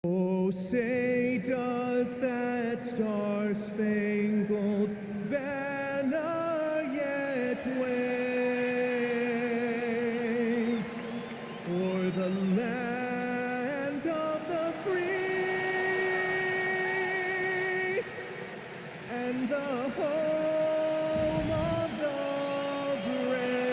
Oh, say does that star-spangled banner yet wave o'er the land of the free and the home of the brave?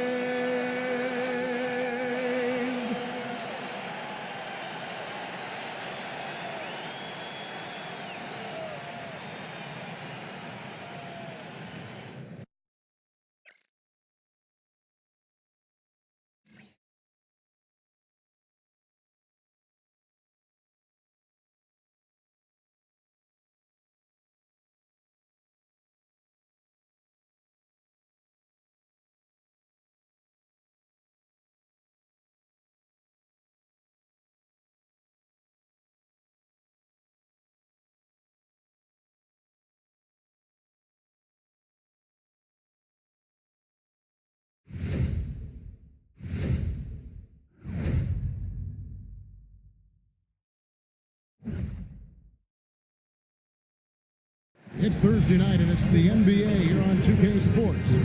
It's Thursday night, and it's the NBA here on 2K Sports.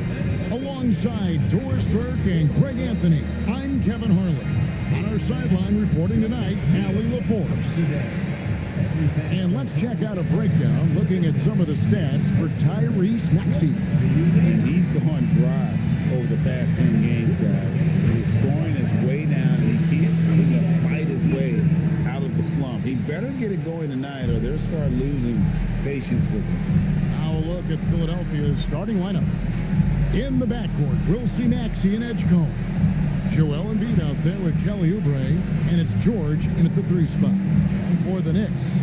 Alongside Doris Burke and Greg Anthony, I'm Kevin Harlan. On our sideline reporting tonight, Allie LaForce. And let's check out a breakdown looking at some of the stats for Tyrese Maxey. And he's gone dry over the past 10 games, guys. His scoring is way down, and he can't seem to fight his way out of the slump. He better get it going tonight, or they'll start losing patience with him. Now a look at Philadelphia's starting lineup. In the backcourt, we'll see Maxey and Edgecombe. Joel Embiid out there with Kelly Oubre, and it's George in at the 3 spot. And for the Knicks,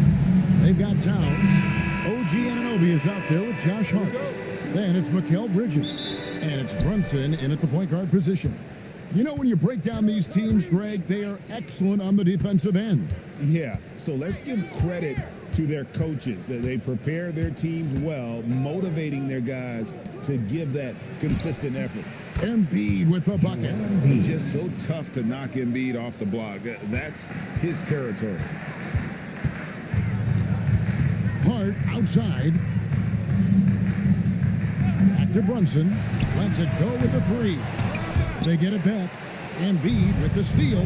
they've got Towns. OG Anunoby is out there with Josh Hart. Then it's Mikal Bridges, and it's Brunson in at the point guard position. You know, when you break down these teams, Greg, they are excellent on the defensive end. Yeah, so let's give credit to their coaches. They prepare their teams well, motivating their guys to give that consistent effort. Embiid with the bucket. He's just so tough to knock Embiid off the block. That's his territory. Hart outside. Back to Brunson. Lets it go with the 3. They get it back. Embiid with the steal.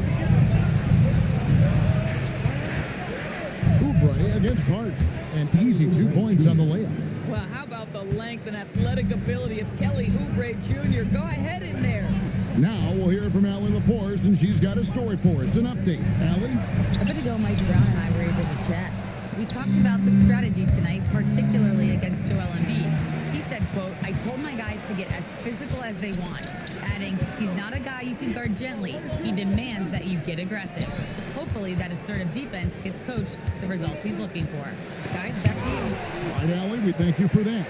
Oubre against Hart. An easy 2 points on the layup. Well, how about the length and athletic ability of Kelly Oubre Jr.? Go ahead in there. Now we'll hear from Allie LaForce, and she's got a story for us. An update. Allie? A bit ago, Mike Brown and I were able to chat. We talked about the strategy tonight, particularly against Joel Embiid. He said, quote, "I told my guys to get as physical as they want," adding, "He's not a guy you can guard gently. He demands that you get aggressive." Hopefully that assertive defense gets Coach the results he's looking for. Guys, back to you. All right, Allie, we thank you for that.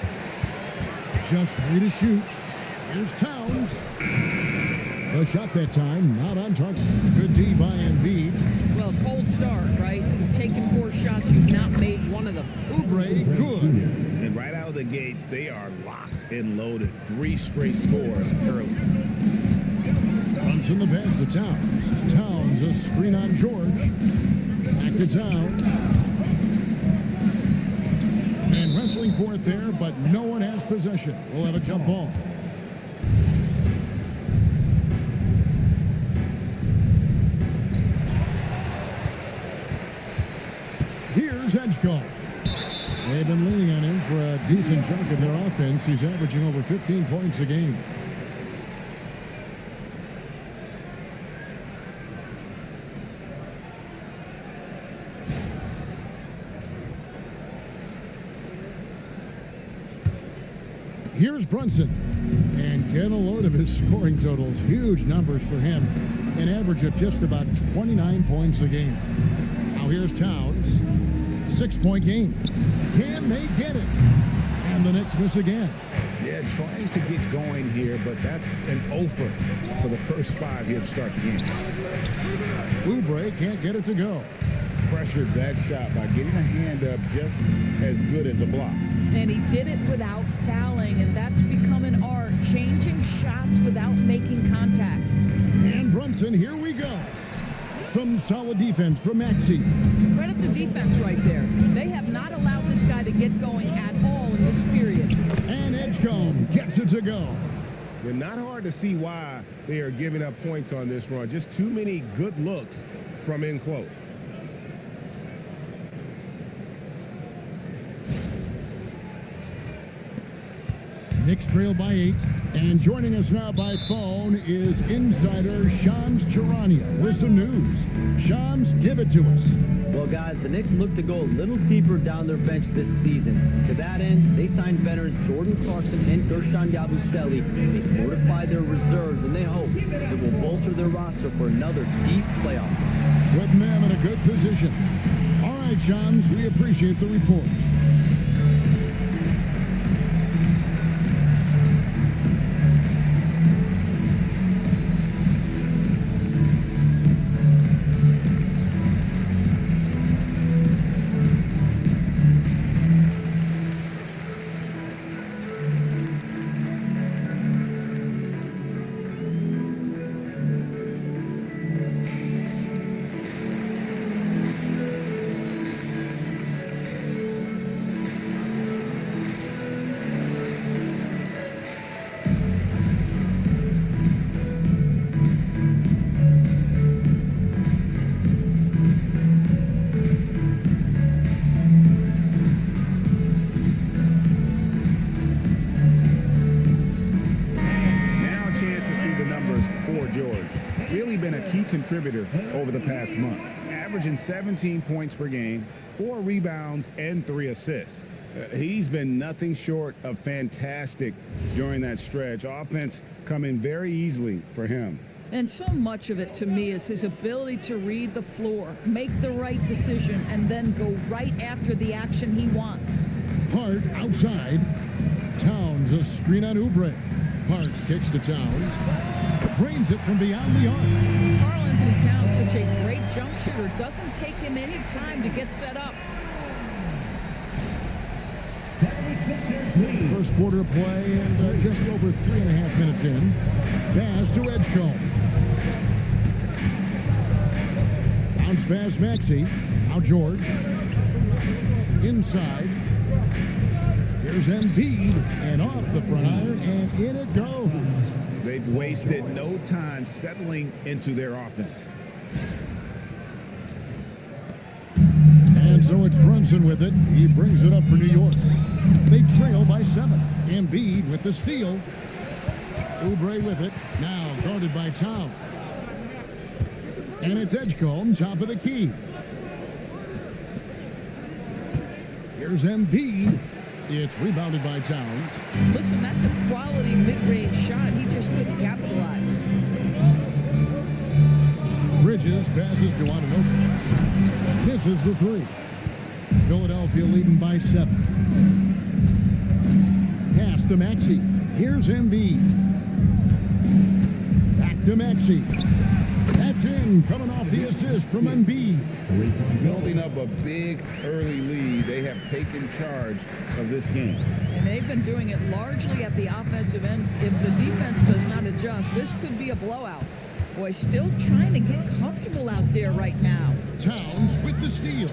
Just 3 to shoot. Here's Towns. The shot that time, not on target. Good D by Embiid. Well, cold start, right? You've taken 4 shots, you've not made one of them. Oubre, good. And right out of the gates, they are locked and loaded. 3 straight scores early. Brunson the pass to Towns. Towns, a screen on George. Back to Towns. And wrestling for it there, but no one has possession. We'll have a jump ball. Here's Edgecombe. They've been leaning on him for a decent chunk of their offense. He's averaging over 15 points a game. Here's Brunson. And get a load of his scoring totals. Huge numbers for him. An average of just about 29 points a game. Now here's Towns. 6-point game. Can they get it? And the Knicks miss again. Yeah, trying to get going here, but that's an offer for the first 5 here to start the game. Oubre can't get it to go. Pressured that shot by getting a hand up just as good as a block. And he did it without fouling, and that's become an art, changing shots without making contact. And Brunson, here we go. Some solid defense from Maxey. Credit the defense right there. They have not allowed this guy to get going at all in this period. And Edgecombe gets it to go. But not hard to see why they are giving up points on this run. Just too many good looks from in close. Knicks trail by 8. And joining us now by phone is insider Shams Charania with some news. Shams, give it to us. Well, guys, the Knicks look to go a little deeper down their bench this season. To that end, they signed veterans Jordan Clarkson and Gershon Yabusele. They fortified their reserves, and they hope it will bolster their roster for another deep playoff. Putting them in a good position. All right, Shams, we appreciate the report. Contributor over the past month, averaging 17 points per game, 4 rebounds, and 3 assists. He's been nothing short of fantastic during that stretch. Offense coming very easily for him. And so much of it, to me, is his ability to read the floor, make the right decision, and then go right after the action he wants. Hart outside. Towns a screen on Oubre. Hart kicks to Towns. Drains it from beyond the arc. Karl-Anthony Towns, such a great jump shooter, doesn't take him any time to get set up. First quarter of play and just over 3.5 minutes in. Pass to Edgecombe. Bounce pass Maxey. Now George. Inside. Here's Embiid, and off the front iron, and in it goes. They've wasted no time settling into their offense. And so it's Brunson with it. He brings it up for New York. They trail by 7. Embiid with the steal. Oubre with it. Now guarded by Towns. And it's Edgecombe, top of the key. Here's Embiid. It's rebounded by Towns. Listen, that's a quality mid-range shot. He just couldn't capitalize. Bridges passes to Anunoby. Misses the 3. Philadelphia leading by 7. Pass to Maxey. Here's Embiid. Back to Maxey. That's in, coming off the assist from Embiid. Building up a big early lead, they have taken charge of this game. And they've been doing it largely at the offensive end. If the defense does not adjust, this could be a blowout. Boy, still trying to get comfortable out there right now. Towns with the steal.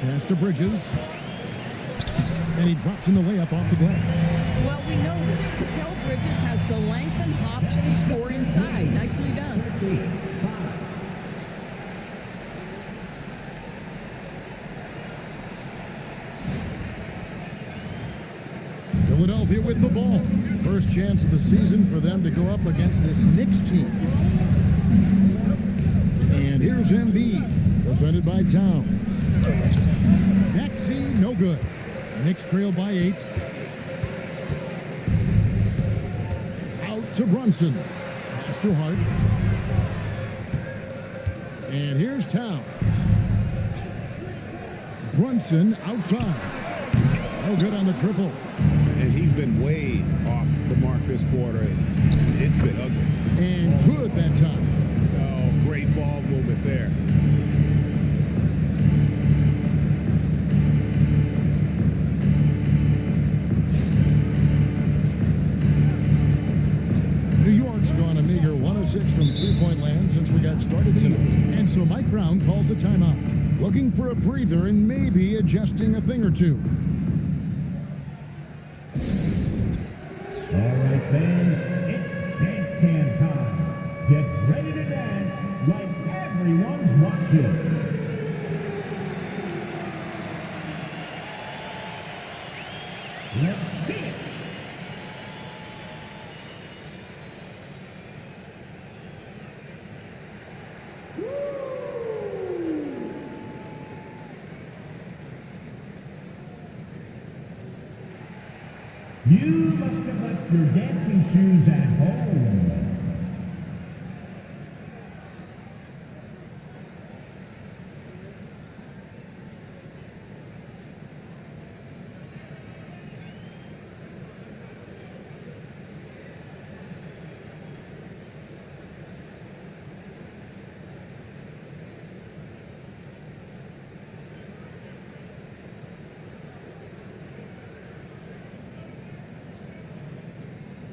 Pass to Bridges. And he drops in the layup off the glass. Well, we know this. Mikal Bridges has the length and hops to score inside. Nicely done. Philadelphia with the ball. First chance of the season for them to go up against this Knicks team. And here's Embiid, defended by Towns. Maxey, no good. Knicks trail by 8. Out to Brunson. Pass to Hart. And here's Towns. Brunson outside. No good on the triple. And he's been way off the mark this quarter. It's been ugly. And good that time. Oh, great ball movement there. New York's gone a meager 1 of 6 from three-point land since we got started tonight. And so Mike Brown calls a timeout, looking for a breather and maybe adjusting a thing or two. All right, fans, it's dance cam time. Get ready to dance like everyone's watching. Let's see it. You must have left your dancing shoes at home.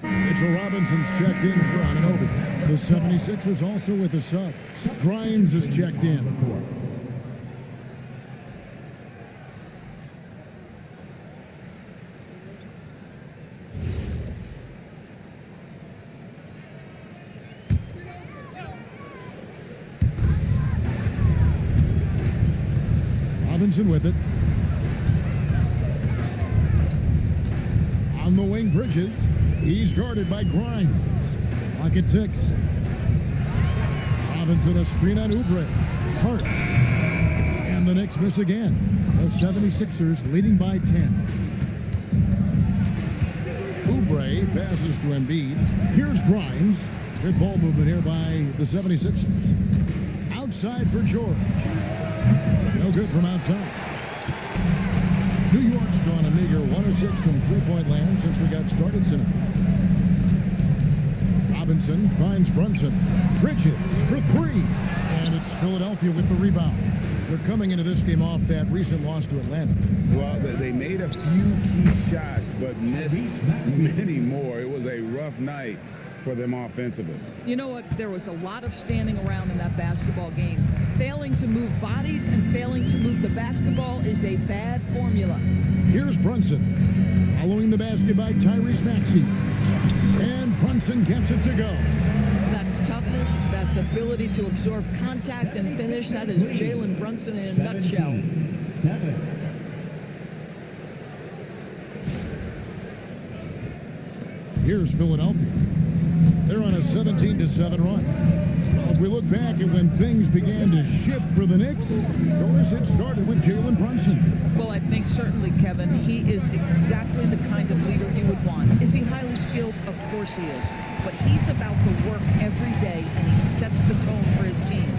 Mitchell Robinson's checked in for Anunoby. The 76ers also with a sub. Grimes is checked in. Robinson with it. On the wing, Bridges. He's guarded by Grimes. Lock at 6. Robinson a screen on Oubre. Hart. And the Knicks miss again. The 76ers leading by 10. Oubre passes to Embiid. Here's Grimes. Good ball movement here by the 76ers. Outside for George. No good from outside. New York's gone a meager 1 of 6 from three-point land since we got started tonight. Robinson finds Brunson. Bridges for 3. And it's Philadelphia with the rebound. They're coming into this game off that recent loss to Atlanta. Well, they made a few key shots, but missed many more. It was a rough night for them offensively. You know what? There was a lot of standing around in that basketball game. Failing to move bodies and failing to move the basketball is a bad formula. Here's Brunson. Following the basket by Tyrese Maxey. And Brunson gets it to go. That's toughness. That's ability to absorb contact and finish. That is Jalen Brunson in a nutshell. 7. Here's Philadelphia. They're on a 17-7 run. Well, if we look back at when things began to shift for the Knicks, notice it started with Jalen Brunson. Well, I think certainly, Kevin, he is exactly the kind of leader you would want. Is he highly skilled? Of course he is. But he's about the work every day, and he sets the tone for his team.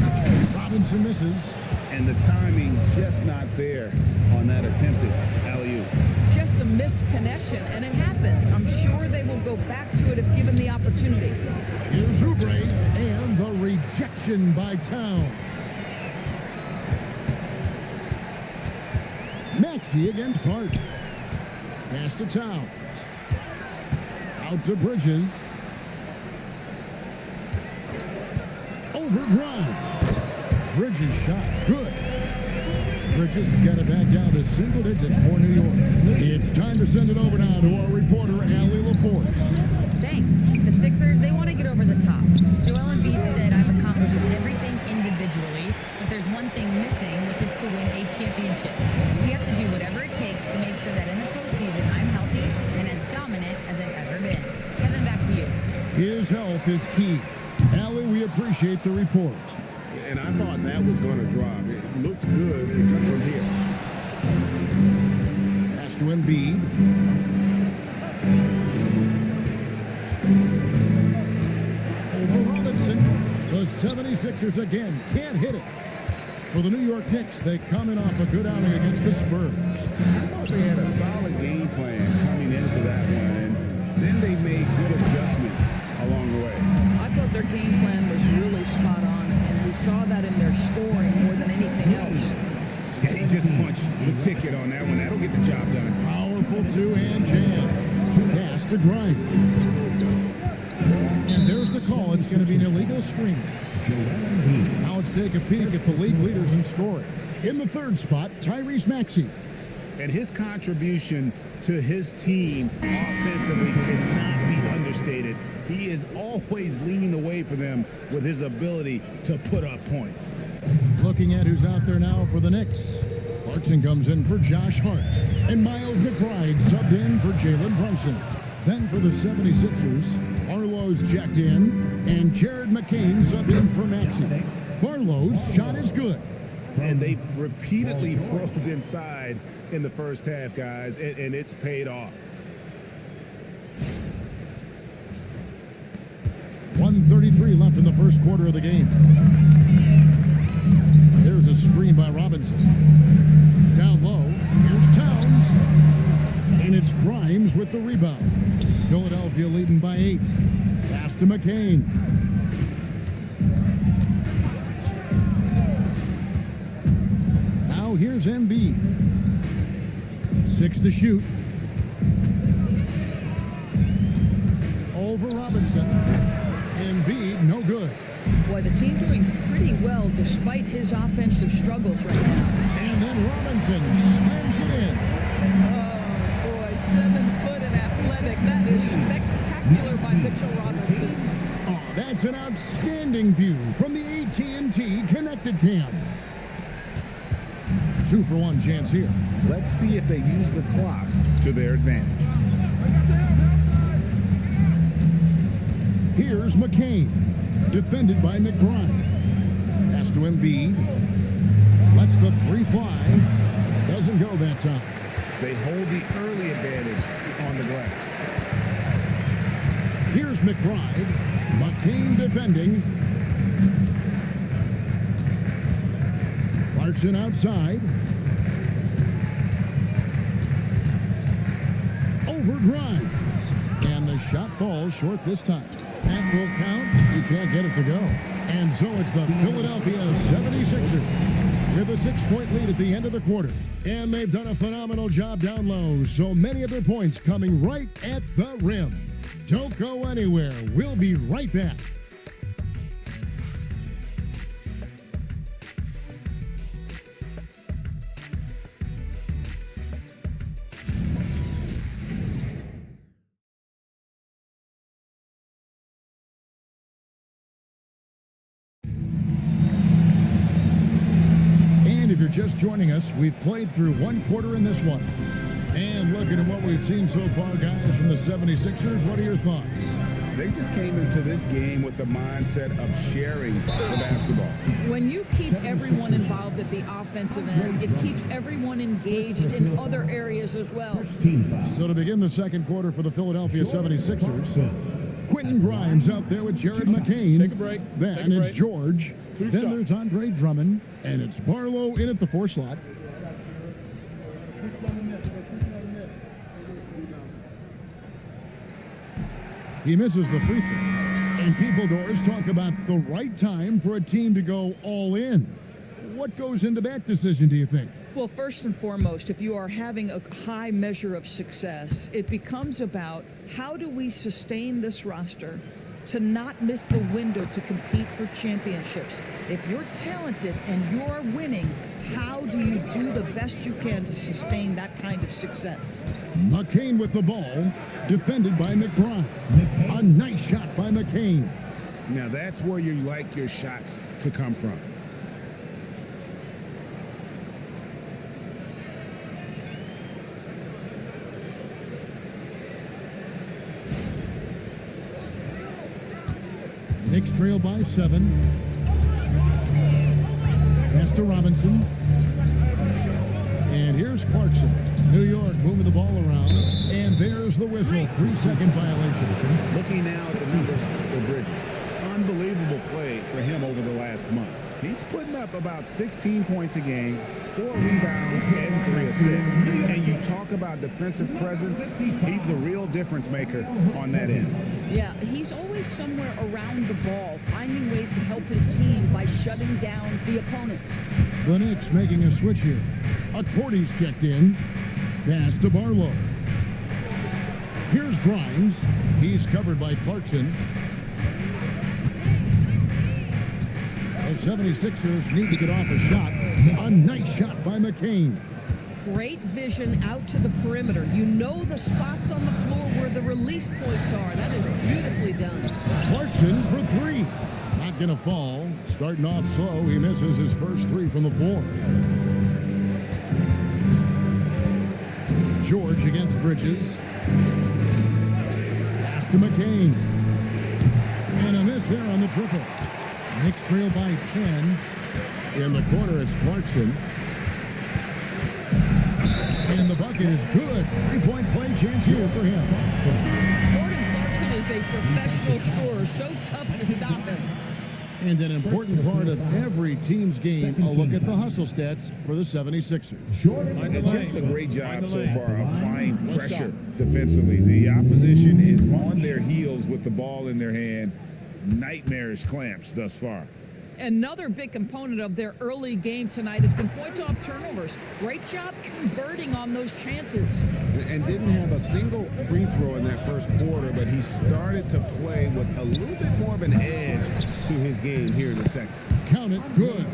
Robinson misses. And the timing just not there on that attempted alley-oop. Just a missed connection, and it happens. I'm sure they will go back to it if given the opportunity. Here's Oubre, and the rejection by Towns. Maxey against Hart. Pass to Towns. Out to Bridges. Over Grimes. Bridges shot. Good. Bridges got it back down to single digits for New York. It's time to send it over now to our reporter, Allie LaForce. Thanks. The Sixers, they want to get over the top. Joel Embiid said, I've accomplished everything individually, but there's one thing missing, which is to win a championship. We have to do whatever it takes to make sure that in the postseason I'm healthy and as dominant as I've ever been. Kevin, back to you. His health is key. Allie, we appreciate the report. And I thought that was going to drop. It looked good from here. Pass to Embiid. Over Robinson. The 76ers again can't hit it. For the New York Knicks, they coming off a good outing against the Spurs. I thought they had a solid game plan coming into that one, and then they made good adjustments along the way. I thought their game plan was really spot on, and we saw that in their scoring more than anything else. Yeah, he just punched the ticket on that one. That'll get the job done. Powerful two-hand jam. Pass to Grimes. And there's the call. It's going to be an illegal the screen. Joel Embiid. Now let's take a peek at the league leaders in scoring. In the third spot, Tyrese Maxey. And his contribution to his team offensively cannot be understated. He is always leading the way for them with his ability to put up points. Looking at who's out there now for the Knicks. Clarkson comes in for Josh Hart. And Miles McBride subbed in for Jalen Brunson. Then for the 76ers, Barlow's checked in, and Jared McCain subbed in for Maxey. Barlow's shot is good. And they've repeatedly probed inside in the first half, guys, and it's paid off. 1:33 left in the first quarter of the game. There's a screen by Robinson. Down low, here's Towns. And it's Grimes with the rebound. Philadelphia leading by 8. Pass to McCain. Now here's Embiid. 6 to shoot. Over Robinson. Embiid, no good. Boy, the team doing pretty well despite his offensive struggles right now. And then Robinson slams it in. Oh, boy, 7 foot and athletic. That is spectacular by Mitchell Robinson. Oh, that's an outstanding view from the AT&T Connected Cam. 2-for-1 chance here. Let's see if they use the clock to their advantage. Here's McCain, defended by McBride. Pass to Embiid. Lets the three fly. Doesn't go that time. They hold the early advantage on the glass. Here's McBride. McCain defending. Clarkson outside. Over Grimes. And the shot falls short this time. That will count. You can't get it to go. And so it's the Philadelphia 76ers with a 6-point lead at the end of the quarter. And they've done a phenomenal job down low. So many of their points coming right at the rim. Don't go anywhere. We'll be right back. If you're just joining us, we've played through one quarter in this one. And looking at what we've seen so far, guys, from the 76ers, what are your thoughts? They just came into this game with the mindset of sharing the basketball. When you keep everyone involved at the offensive end, it keeps everyone engaged in other areas as well. So to begin the second quarter for the Philadelphia 76ers, Quentin Grimes out there with Jared McCain. Take a break. Then it's George. Two Then shots. there's Andre Drummond. And it's Barlow in at the 4 slot. He misses the free throw. And people doors talk about the right time for a team to go all in. What goes into that decision, do you think? Well, first and foremost, if you are having a high measure of success, it becomes about how do we sustain this roster to not miss the window to compete for championships. If you're talented and you're winning, how do you do the best you can to sustain that kind of success? McCain with the ball, defended by McBride. A nice shot by McCain. Now that's where you like your shots to come from. Knicks trail by 7. Pass to Robinson. And here's Clarkson. New York moving the ball around. And there's the whistle. 3-second violation. Looking now at the numbers for Bridges. Unbelievable play for him over the last month. He's putting up about 16 points a game, 4 rebounds, and 3 assists. And you talk about defensive presence, he's the real difference maker on that end. Yeah, he's always somewhere around the ball, finding ways to help his team by shutting down the opponents. The Knicks making a switch here. Accordi's checked in. Pass to Barlow. Here's Grimes. He's covered by Clarkson. 76ers need to get off a shot. A nice shot by McCain. Great vision out to the perimeter. You know the spots on the floor where the release points are. That is beautifully done. Clarkson for three. Not going to fall. Starting off slow, he misses his first three from the floor. George against Bridges. Pass to McCain. And a miss there on the triple. Knicks trail by 10. In the corner, it's Clarkson. And the bucket is good. Three-point play chance here for him. Jordan Clarkson is a professional scorer. So tough to stop him. And an important part of every team's game, a look at the hustle stats for the 76ers. And just a great job so far applying pressure defensively. The opposition is on their heels with the ball in their hand. Nightmarish clamps thus far. Another big component of their early game tonight has been points off turnovers. Great job converting on those chances. And didn't have a single free throw in that first quarter, but he started to play with a little bit more of an edge to his game here in the second. Count it, good.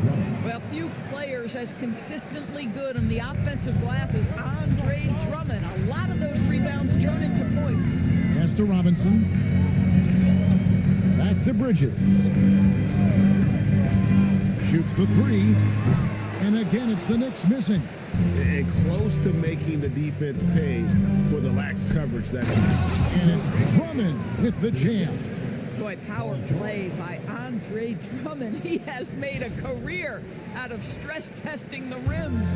Well, few players as consistently good on the offensive glass as Andre Drummond. A lot of those rebounds turn into points. Pass to Robinson. Back to Bridges. Shoots the three. And again, it's the Knicks missing. And close to making the defense pay for the lax coverage that he. And it's Drummond with the jam. Boy, power play by Andre Drummond. He has made a career out of stress testing the rims.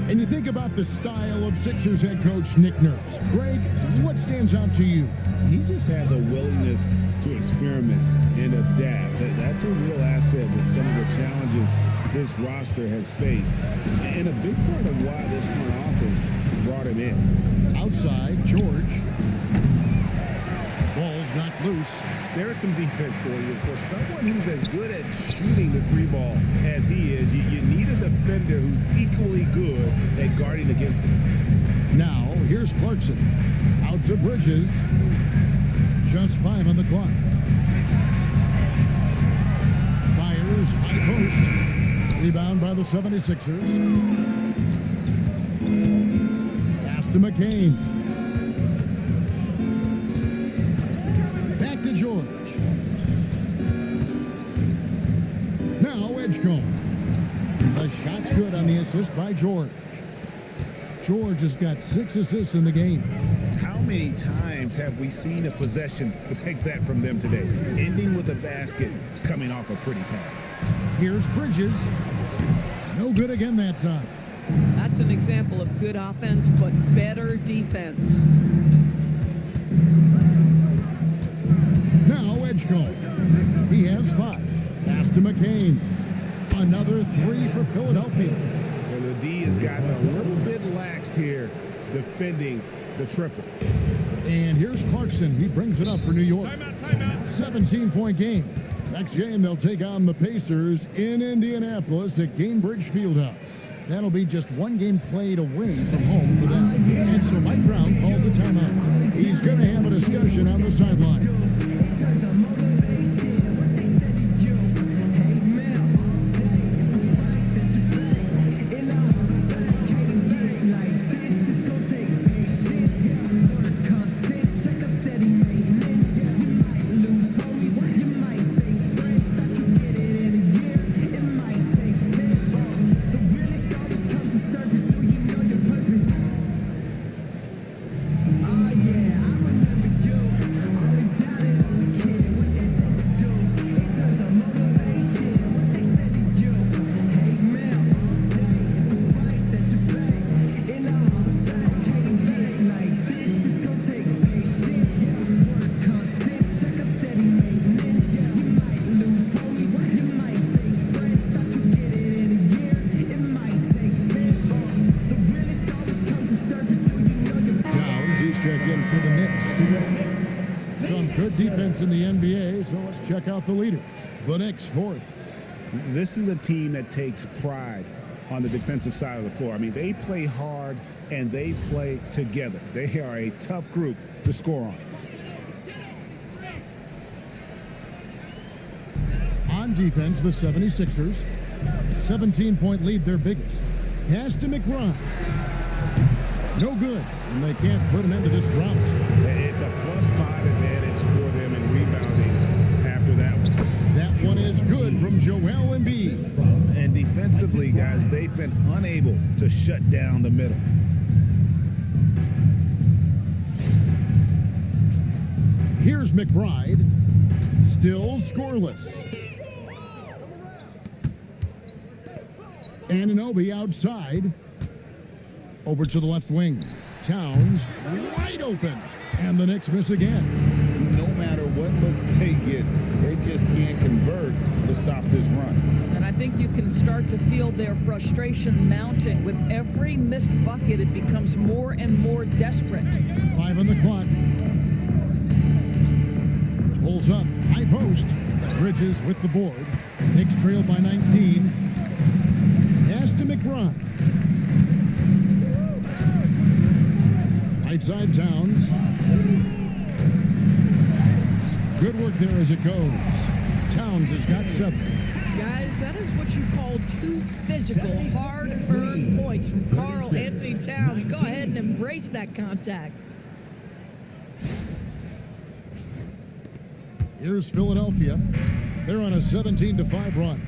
And you think about the style of Sixers head coach Nick Nurse. Greg, what stands out to you? He just has a willingness to experiment and adapt. That's a real asset with some of the challenges this roster has faced. And a big part of why this front office brought him in. Outside, George. Ball's not loose. There's some defense for you. For someone who's as good at shooting the three ball as he is, you need a defender who's equally good at guarding against him. Now, here's Clarkson. Out to Bridges. Just 5 on the clock. Fires, high post. Rebound by the 76ers. Pass to McCain. Back to George. Now Edgecombe. The shot's good on the assist by George. George has got 6 assists in the game. How many times have we seen a possession like that from them today? Ending with a basket, coming off a pretty pass. Here's Bridges. No good again that time. That's an example of good offense, but better defense. Now Edgecombe. He has 5. Pass to McCain. Another 3 for Philadelphia. And the D has gotten a little bit laxed here defending the triple. And here's Clarkson. He brings it up for New York. Timeout. 17-point game. Next game, they'll take on the Pacers in Indianapolis at Gainbridge Fieldhouse. That'll be just one game played away from home for them. And so Mike Brown calls a timeout. He's going to have a discussion on the sideline. For the Knicks. Some good defense in the NBA, so let's check out the leaders. The Knicks, 4th. This is a team that takes pride on the defensive side of the floor. I mean, they play hard and they play together. They are a tough group to score on. On defense, the 76ers. 17-point lead, their biggest. Pass to McBride. No good, and they can't put an end to this drought. It's a +5 advantage for them in rebounding after that one. That one is good from Joel Embiid. And defensively, guys, they've been unable to shut down the middle. Here's McBride, still scoreless. Anunoby outside. Over to the left wing. Towns wide open. And the Knicks miss again. No matter what looks they get, they just can't convert to stop this run. And I think you can start to feel their frustration mounting. With every missed bucket, it becomes more and more desperate. 5 on the clock. Pulls up, high post. Bridges with the board. Knicks trail by 19. Pass to McBride. Right side Towns. Good work there as it goes. Towns has got 7. Guys, that is what you call 2 physical, hard-earned points from Karl Anthony Towns. Go ahead and embrace that contact. Here's Philadelphia. They're on a 17-5 run.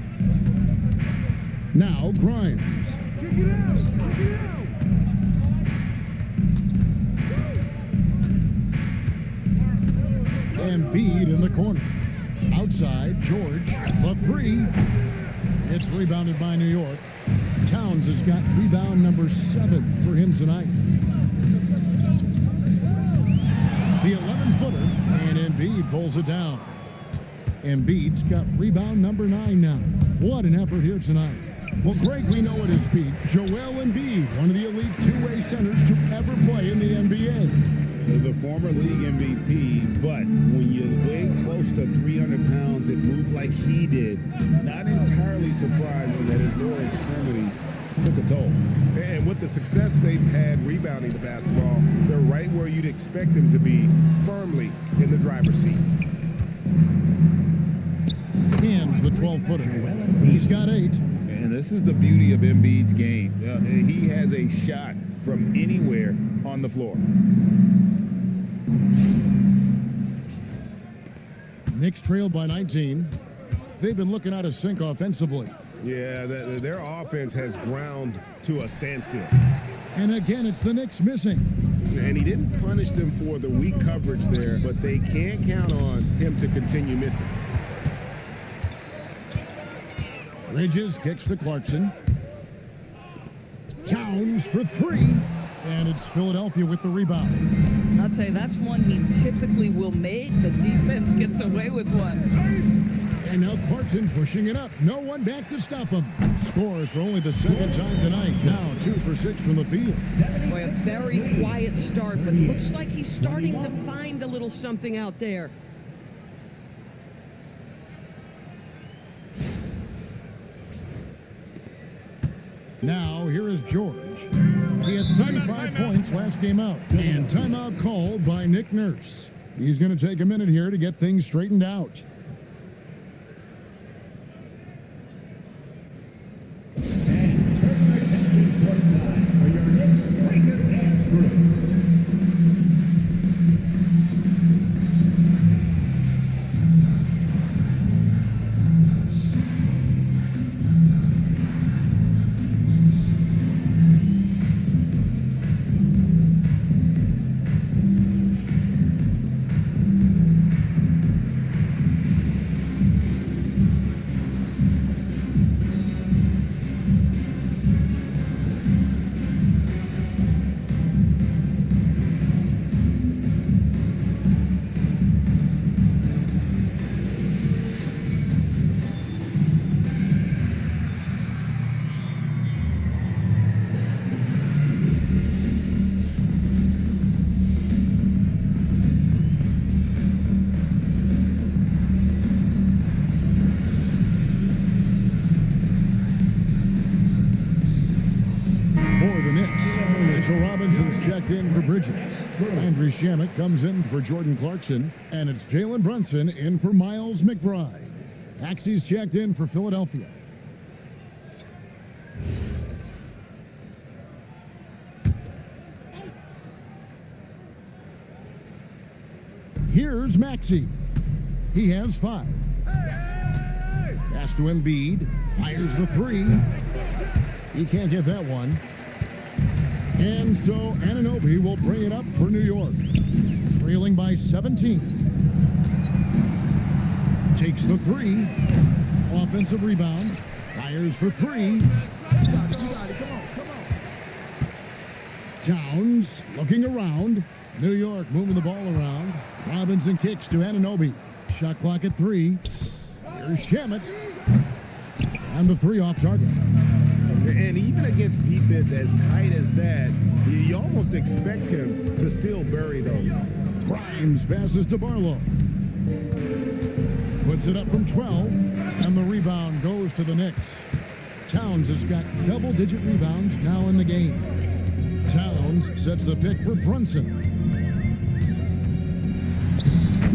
Now Grimes. Embiid in the corner. Outside, George, the 3. It's rebounded by New York. Towns has got rebound number 7 for him tonight. The 11-footer, and Embiid pulls it down. Embiid's got rebound number 9 now. What an effort here tonight. Well, Greg, we know at his peak, Joel Embiid, one of the elite two-way centers to ever play in the NBA. The former league MVP, but when you weigh close to 300 pounds, it moves like he did. Not entirely surprising that his lower extremities took a toll. And with the success they've had rebounding the basketball, they're right where you'd expect them to be, firmly in the driver's seat. Hands the 12-footer. He's got 8. And this is the beauty of Embiid's game. He has a shot from anywhere on the floor. Knicks trailed by 19. They've been looking out of sync offensively. Yeah, their offense has ground to a standstill. And again, it's the Knicks missing. And he didn't punish them for the weak coverage there, but they can't count on him to continue missing. Bridges kicks to Clarkson. Towns for 3. And it's Philadelphia with the rebound. I'll tell you, that's one he typically will make. The defense gets away with one. And now Clarkson pushing it up. No one back to stop him. Scores for only the 2nd time tonight. Now 2 for 6 from the field. Boy, a very quiet start, but looks like he's starting to find a little something out there. Now here is George. He had 35 points last game out. And timeout called by Nick Nurse. He's going to take a minute here to get things straightened out. Checked in for Bridges. Andrew Shamet comes in for Jordan Clarkson. And it's Jalen Brunson in for Miles McBride. Maxey's checked in for Philadelphia. Here's Maxey. He has 5. Pass to Embiid. Fires the 3. He can't get that one. And so Anunoby will bring it up for New York. Trailing by 17. Takes the 3. Offensive rebound. Fires for 3. You got it. Come on. Towns looking around. New York moving the ball around. Robinson kicks to Anunoby. Shot clock at 3. Here's Shamet. And the 3 off target. And even against defense as tight as that, you almost expect him to still bury those. Grimes passes to Barlow. Puts it up from 12. And the rebound goes to the Knicks. Towns has got double-digit rebounds now in the game. Towns sets the pick for Brunson.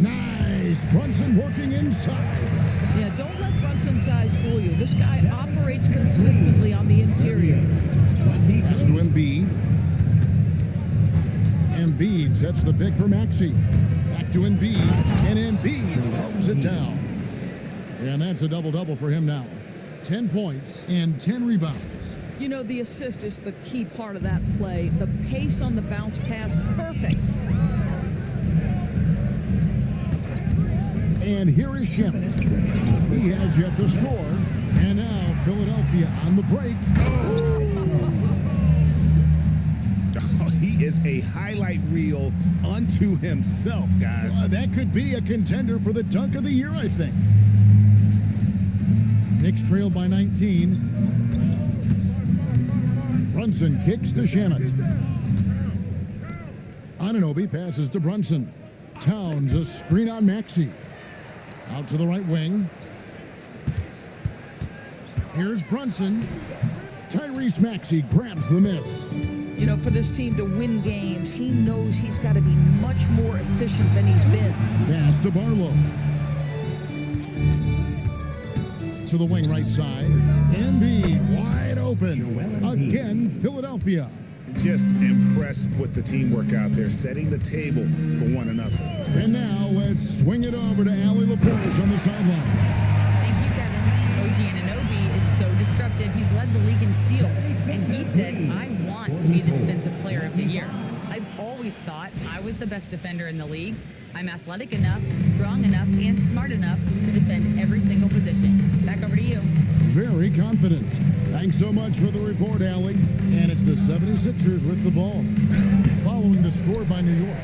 Nice! Brunson working inside. Yeah, don't let Brunson's size fool you. This guy operates consistently on the interior. Pass to Embiid. Embiid sets the pick for Maxey. Back to Embiid, and Embiid throws it down. And that's a double-double for him now. 10 points and 10 rebounds. You know, the assist is the key part of that play. The pace on the bounce pass, perfect. And here is Shamet. He has yet to score. And now Philadelphia on the break. Oh, he is a highlight reel unto himself, guys. That could be a contender for the dunk of the year, I think. Knicks trailed by 19. Brunson kicks to Shamet. Anunoby passes to Brunson. Towns a screen on Maxey. Out to the right wing. Here's Brunson. Tyrese Maxey grabs the miss. You know, for this team to win games, he knows he's got to be much more efficient than he's been. Pass to Barlow. To the wing right side. Embiid wide open. Again, Philadelphia. Just impressed with the teamwork out there, setting the table for one another. And now let's swing it over to Allie LaForge on the sideline. Thank you, Kevin. OG Anunoby is so disruptive. He's led the league in steals. And he said, I want to be the defensive player of the year. I've always thought I was the best defender in the league. I'm athletic enough, strong enough, and smart enough to defend every single position. Back over to you. Very confident. Thanks so much for the report, Allie. And it's the 76ers with the ball. Following the score by New York.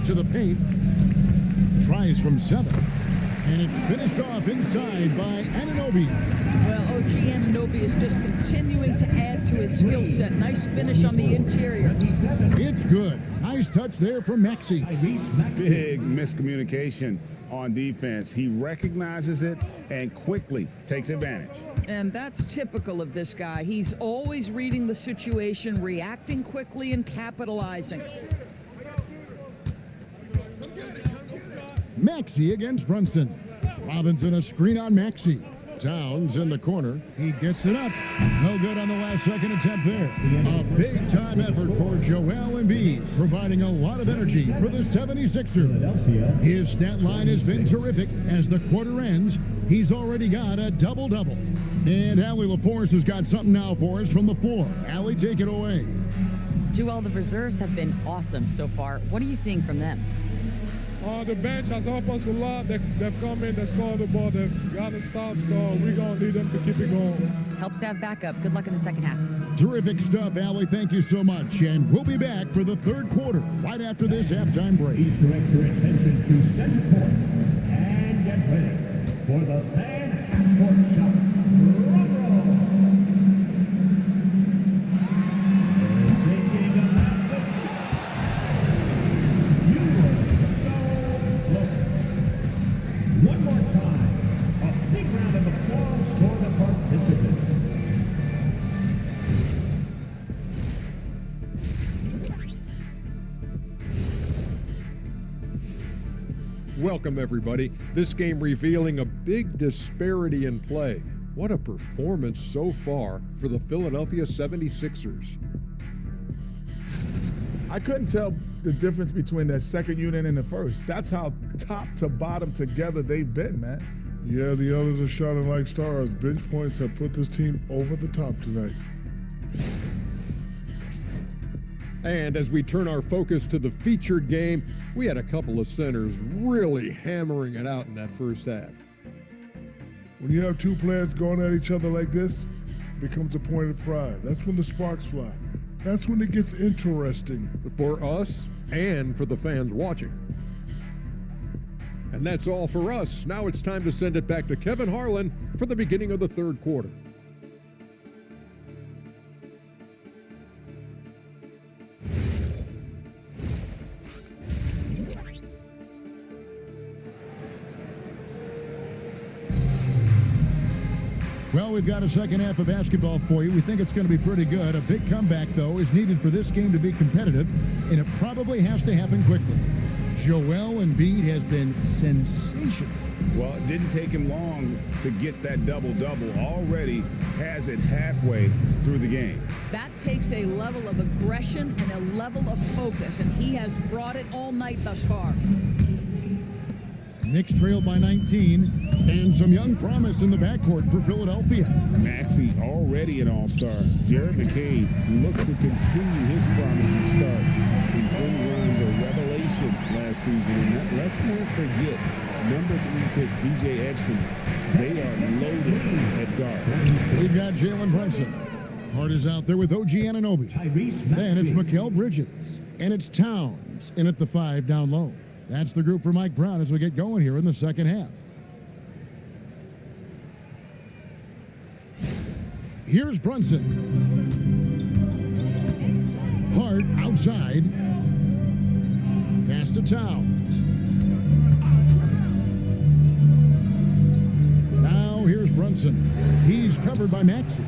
To the paint. Tries from 7. And it's finished off inside by Anunoby. Well, OG Anunoby is just continuing to add to his skill set. Nice finish on the interior. It's good. Nice touch there from Maxey. Big miscommunication on defense. He recognizes it and quickly takes advantage. And that's typical of this guy. He's always reading the situation, reacting quickly, and capitalizing. Maxey against Brunson. Robinson a screen on Maxey. Towns in the corner. He gets it up. No good on the last second attempt there. A big-time effort for Joel Embiid, providing a lot of energy for the 76ers. His stat line has been terrific. As the quarter ends, he's already got a double-double. And Allie LaForce has got something now for us from the floor. Allie, take it away. Joel, the reserves have been awesome so far. What are you seeing from them? The bench has helped us a lot. They've come in, they scored the ball, they've got to stop, so we're going to need them to keep it going. Helps to have backup. Good luck in the second half. Terrific stuff, Allie. Thank you so much. And we'll be back for the third quarter right after this halftime break. Please direct your attention to center court and get ready for the fan half-court shot. Drum roll. Taking a half-court shot. You were so close. One more time, a big round of applause for the participants. Welcome, everybody. This game revealing a big disparity in play. What a performance so far for the Philadelphia 76ers. I couldn't tell the difference between that second unit and the first. That's how top to bottom together they've been, man. Yeah, the others are shining like stars. Bench points have put this team over the top tonight. And as we turn our focus to the featured game, we had a couple of centers really hammering it out in that first half. When you have two players going at each other like this, it becomes a point of pride. That's when the sparks fly. That's when it gets interesting. For us and for the fans watching. And that's all for us. Now it's time to send it back to Kevin Harlan for the beginning of the third quarter. Well, we've got a second half of basketball for you. We think it's going to be pretty good. A big comeback, though, is needed for this game to be competitive, and it probably has to happen quickly. Joel Embiid has been sensational. Well, it didn't take him long to get that double-double. Already has it halfway through the game. That takes a level of aggression and a level of focus, and he has brought it all night thus far. Knicks trailed by 19, and some young promise in the backcourt for Philadelphia. Maxey already an all-star. Jared McCabe looks to continue his promising start. He runs a revelation last season, and let's not forget number 3 pick DJ Edgecombe. They are loaded at guard. We've got Jalen Brunson. Hart is out there with OG Anunoby. Then it's Mikal Bridges, and it's Towns in at the 5 down low. That's the group for Mike Brown as we get going here in the second half. Here's Brunson. Hart outside. Pass to Towns. Now here's Brunson. He's covered by Maxey.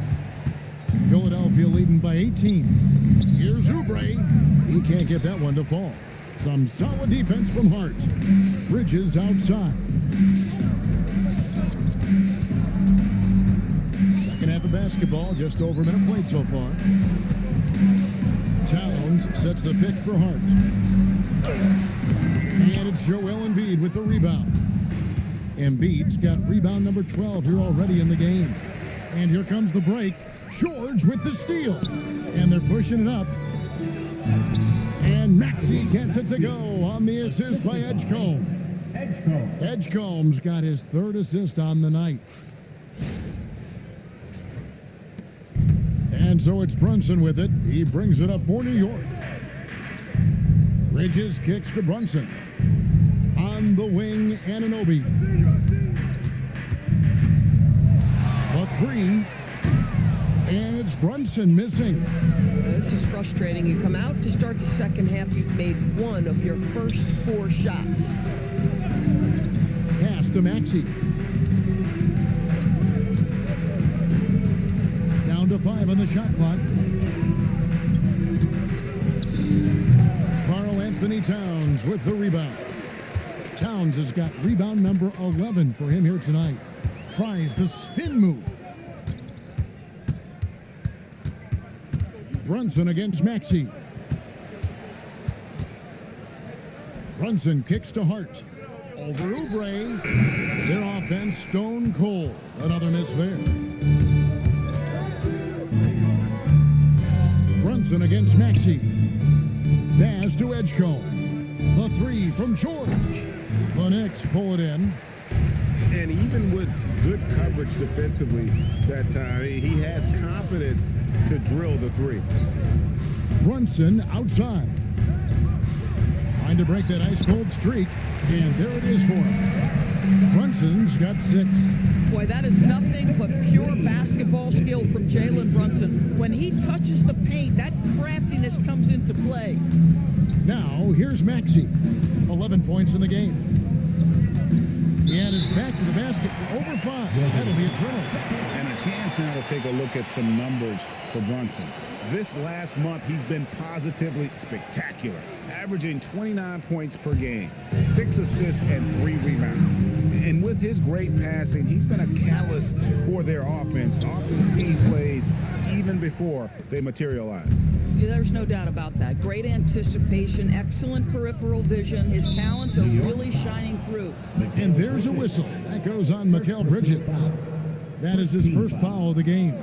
Philadelphia leading by 18. Here's Oubre. He can't get that one to fall. Some solid defense from Hart. Bridges outside. Second half of basketball, just over a minute played so far. Towns sets the pick for Hart. And it's Joel Embiid with the rebound. Embiid's got rebound number 12 here already in the game. And here comes the break. George with the steal. And they're pushing it up. And Maxey gets it to go on the assist by Edgecombe. Edgecombe's got his third assist on the night. And so it's Brunson with it. He brings it up for New York. Bridges kicks to Brunson. On the wing, Anunoby. A 3. And it's Brunson missing. This is frustrating. You come out to start the second half, you've made one of your first 4 shots. Pass to Maxey. Down to 5 on the shot clock. Karl Anthony Towns with the rebound. Towns has got rebound number 11 for him here tonight. Tries the spin move. Brunson against Maxey. Brunson kicks to Hart. Over Oubre. Their offense stone cold. Another miss there. Brunson against Maxey. Pass to Edgecombe. The 3 from George. The Knicks pull it in. And even with good coverage defensively that time, he has confidence to drill the 3. Brunson outside. Trying to break that ice-cold streak, and there it is for him. Brunson's got 6. Boy, that is nothing but pure basketball skill from Jalen Brunson. When he touches the paint, that craftiness comes into play. Now, here's Maxey. 11 points in the game. And it's back to the basket for over 5. That'll be a turnover. And a chance now to take a look at some numbers for Brunson. This last month, he's been positively spectacular, averaging 29 points per game, 6 assists, and 3 rebounds. And with his great passing, he's been a catalyst for their offense, often seeing plays even before they materialize. Yeah, there's no doubt about that. Great anticipation, excellent peripheral vision. His talents are really shining through. And there's a whistle. That goes on Mikal Bridges. That is his first foul of the game.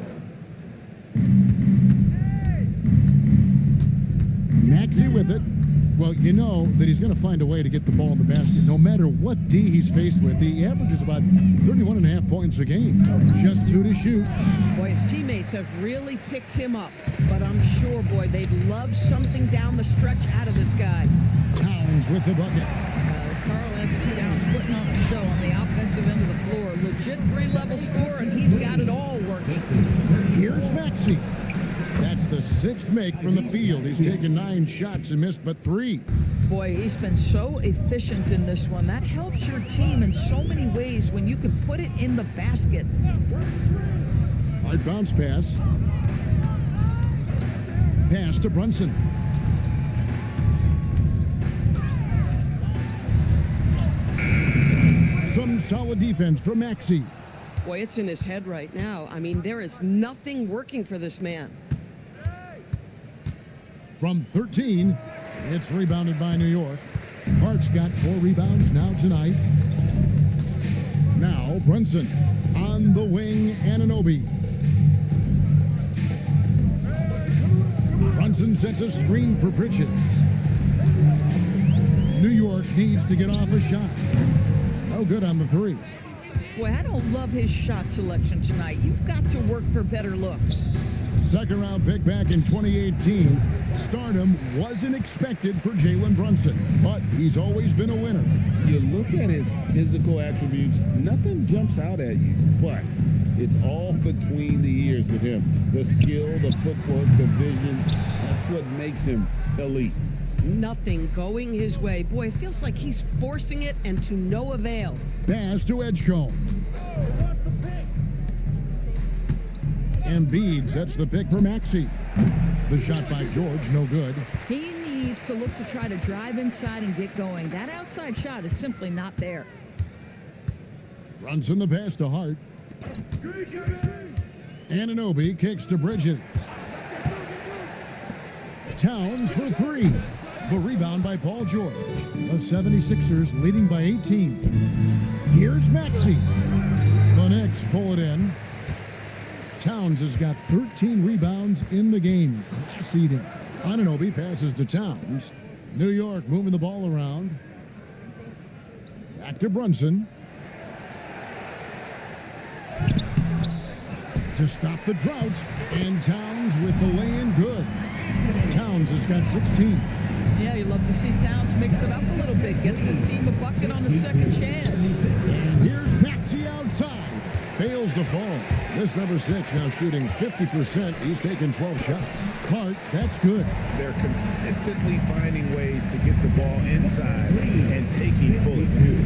Maxey with it. Well, you know that he's going to find a way to get the ball in the basket. No matter what D he's faced with, he averages about 31.5 points a game. Just 2 to shoot. Boy, his teammates have really picked him up. But I'm sure, boy, they'd love something down the stretch out of this guy. Towns with the bucket. Karl Anthony Towns putting on a show on the offensive end of the floor. Legit 3-level score, and he's got it all working. Here's Maxey. That's the 6th make from the field. He's taken 9 shots and missed but 3. Boy, he's been so efficient in this one. That helps your team in so many ways when you can put it in the basket. Hard bounce pass. Pass to Brunson. Some solid defense from Maxey. Boy, it's in his head right now. I mean, there is nothing working for this man. From 13, it's rebounded by New York. Hart's got 4 rebounds now tonight. Now Brunson on the wing, Anunoby. Brunson sets a screen for Bridges. New York needs to get off a shot. No good on the 3. Boy, I don't love his shot selection tonight. You've got to work for better looks. Second round pick back in 2018. Stardom wasn't expected for Jalen Brunson, but he's always been a winner. You look at his physical attributes, nothing jumps out at you, but it's all between the ears with him. The skill, the footwork, the vision, that's what makes him elite. Nothing going his way. Boy, it feels like he's forcing it and to no avail. Pass to Edgecombe. Embiid sets the pick for Maxey. The shot by George, no good. He needs to look to try to drive inside and get going. That outside shot is simply not there. Brunson the pass to Hart. Anunoby kicks to Bridges. Towns for 3. The rebound by Paul George. The 76ers leading by 18. Here's Maxey. The Knicks pull it in. Towns has got 13 rebounds in the game. Class eating. Anunoby passes to Towns. New York moving the ball around. Back to Brunson. To stop the drought. And Towns with the lay-in good. Towns has got 16. Yeah, you love to see Towns mix it up a little bit. Gets his team a bucket on the second chance. And here's Maxey outside. Fails to fall. This number 6 now shooting 50%. He's taken 12 shots. Hart, that's good. They're consistently finding ways to get the ball inside and taking full advantage.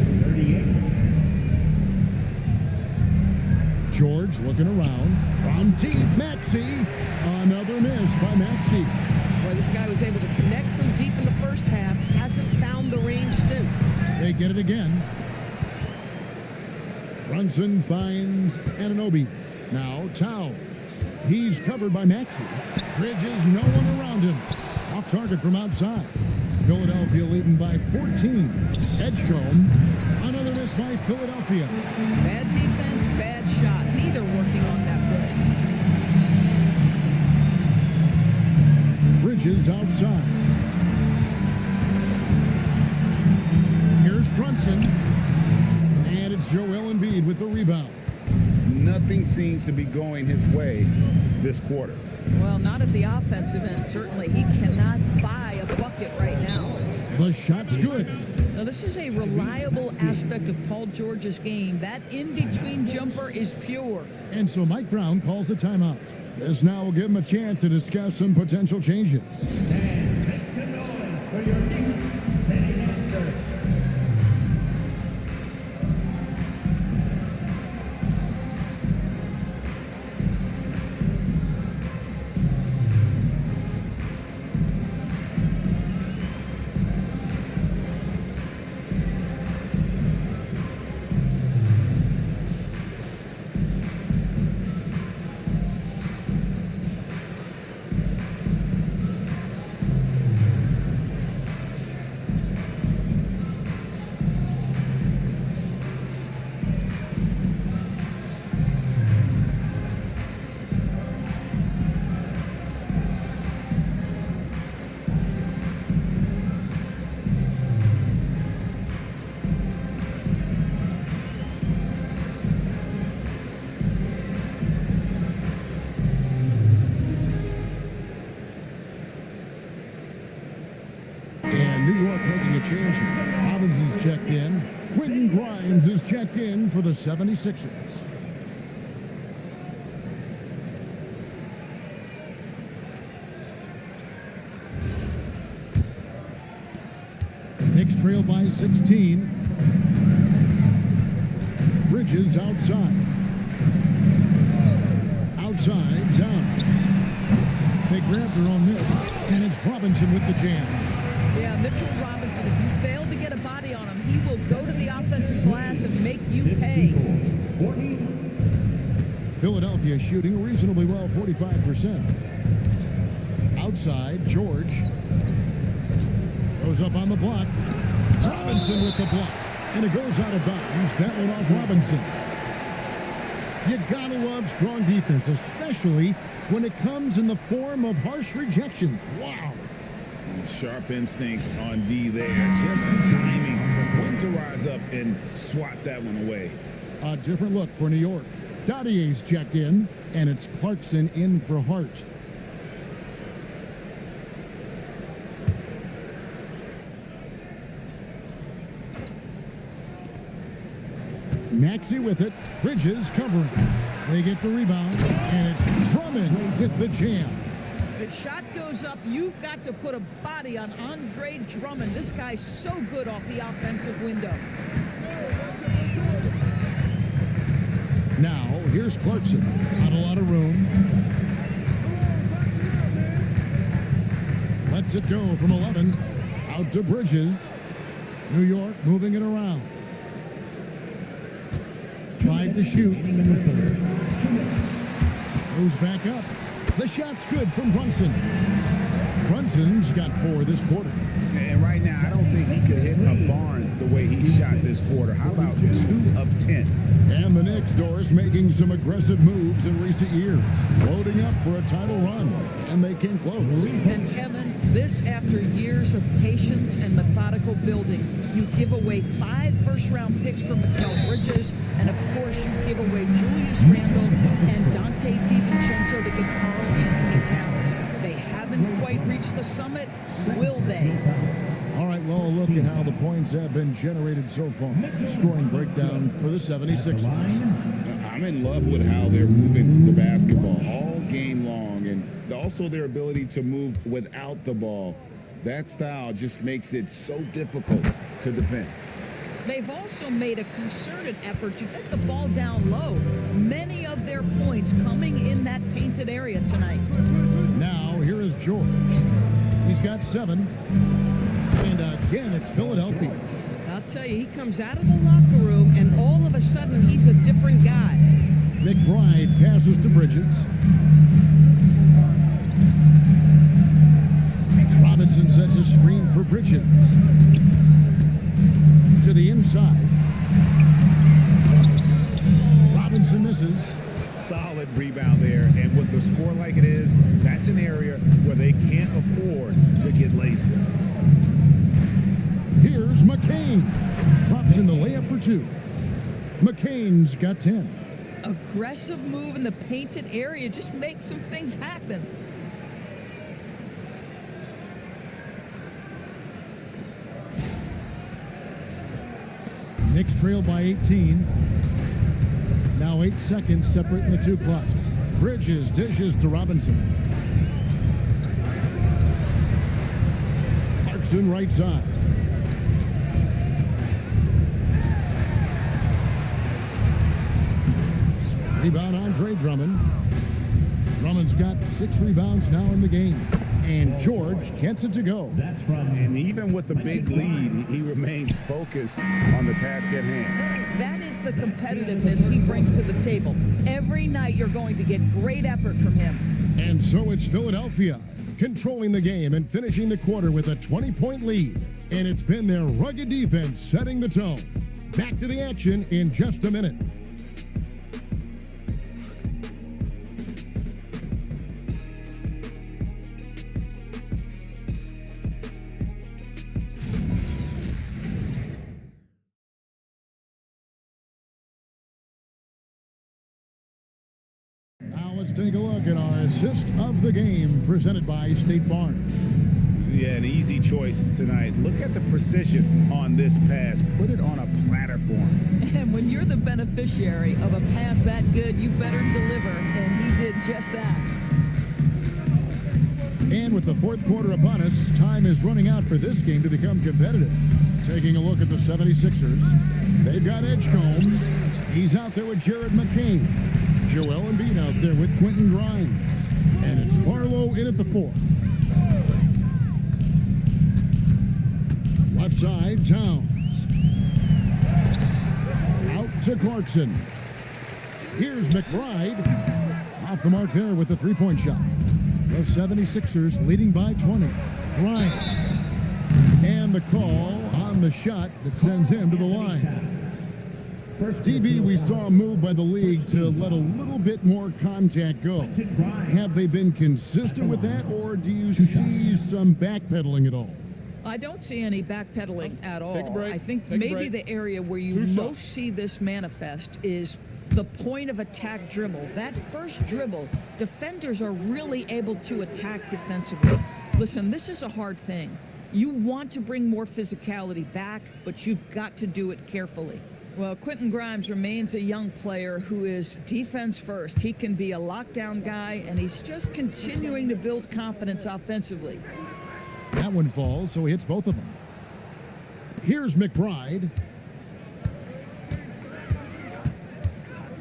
George looking around. From deep, Maxey. Another miss by Maxey. Boy, this guy was able to connect from deep in the first half. Hasn't found the range since. They get it again. Brunson finds Anunoby. Now Towns. He's covered by Maxey. Bridges, no one around him. Off target from outside. Philadelphia leading by 14. Edgecombe. Another miss by Philadelphia. Bad defense, bad shot. Neither working on that play. Bridges outside. Here's Brunson. And it's Joel Embiid with the rebound. Nothing seems to be going his way this quarter. Well, not at the offensive end, certainly. He cannot buy a bucket right now. The shot's good. Now, this is a reliable aspect of Paul George's game. That in-between jumper is pure. And so Mike Brown calls a timeout. This now will give him a chance to discuss some potential changes. checked in. Quentin Grimes is checked in for the 76ers. Knicks trail by 16. Bridges outside. Outside, Towns. They grab their own miss, and it's Robinson with the jam. Yeah, Mitchell Robinson, if you fail to get a body on him, he will go to the offensive glass and make you pay. Philadelphia shooting reasonably well, 45%. Outside, George goes up on the block. Robinson with the block, and it goes out of bounds. That one off Robinson. You gotta love strong defense, especially when it comes in the form of harsh rejections. Wow. Sharp instincts on D there. Just the timing when to rise up and swat that one away. A different look for New York. Dottier's checked in, and it's Clarkson in for Hart. Maxey with it. Bridges covering. They get the rebound, and it's Drummond with the jam. The shot goes up. You've got to put a body on Andre Drummond. This guy's so good off the offensive window. Now, here's Clarkson. Not a lot of room. Lets it go from 11. Out to Bridges. New York moving it around. 5 to shoot. Goes back up. The shot's good from Brunson. Brunson's got 4 this quarter. And right now, I don't think he could hit a barn the way he shot this quarter. How about 2 of 10? And the Knicks, Doris, making some aggressive moves in recent years. Loading up for a title run. And they came close. And Kevin, this after years of patience and methodical building. You give away 5 first-round picks for Mikal Bridges, and of course you give away Julius Randle and Dante DiVincenzo to get Karl Anthony Towns. They haven't quite reached the summit, will they? All right, well, look at how the points have been generated so far. Scoring breakdown for the 76ers. I'm in love with how they're moving the basketball all game long, and also their ability to move without the ball. That style just makes it so difficult to defend. They've also made a concerted effort to get the ball down low. Many of their points coming in that painted area tonight. Now, here is George. He's got 7. And again, it's Philadelphia. I'll tell you, he comes out of the locker room, and all of a sudden, he's a different guy. McBride passes to Bridges. Robinson sets a screen for Bridges. To the inside. Robinson misses. Solid rebound there, and with the score like it is, that's an area where they can't afford to get lazy. Here's McCain. Drops in the layup for 2. McCain's got 10. Aggressive move in the painted area just makes some things happen. Knicks trail by 18. Now 8 seconds separating the 2 clocks. Bridges dishes to Robinson. Clarkson right side. Rebound Andre Drummond. Drummond's got 6 rebounds now in the game. And George gets it to go. And even with the big lead, he remains focused on the task at hand. That is the competitiveness he brings to the table. Every night you're going to get great effort from him. And so it's Philadelphia controlling the game and finishing the quarter with a 20-point lead. And it's been their rugged defense setting the tone. Back to the action in just a minute. Now let's take a look at our assist of the game presented by State Farm. Yeah, an easy choice tonight. Look at the precision on this pass. Put it on a platter for him. And when you're the beneficiary of a pass that good, you better deliver, and he did just that. And with the fourth quarter upon us, time is running out for this game to become competitive. Taking a look at the 76ers, they've got Edgecombe. He's out there with Jared McCain. Joel Embiid out there with Quentin Grimes. And it's Barlow in at the 4. Left side, Towns. Out to Clarkson. Here's McBride. Off the mark there with the three-point shot. The 76ers leading by 20. Grimes. And the call on the shot that sends him to the line. DB, we saw a move by the league to let a little bit more contact go. Have they been consistent with that, or do you see some backpedaling at all? I don't see any backpedaling at all. Take a break. I think Take a maybe break. the area where you most see this manifest is the point of attack dribble. That first dribble, defenders are really able to attack defensively. Listen, this is a hard thing. You want to bring more physicality back, but you've got to do it carefully. Well, Quentin Grimes remains a young player who is defense first. He can be a lockdown guy, and he's just continuing to build confidence offensively. That one falls, so he hits both of them. Here's McBride.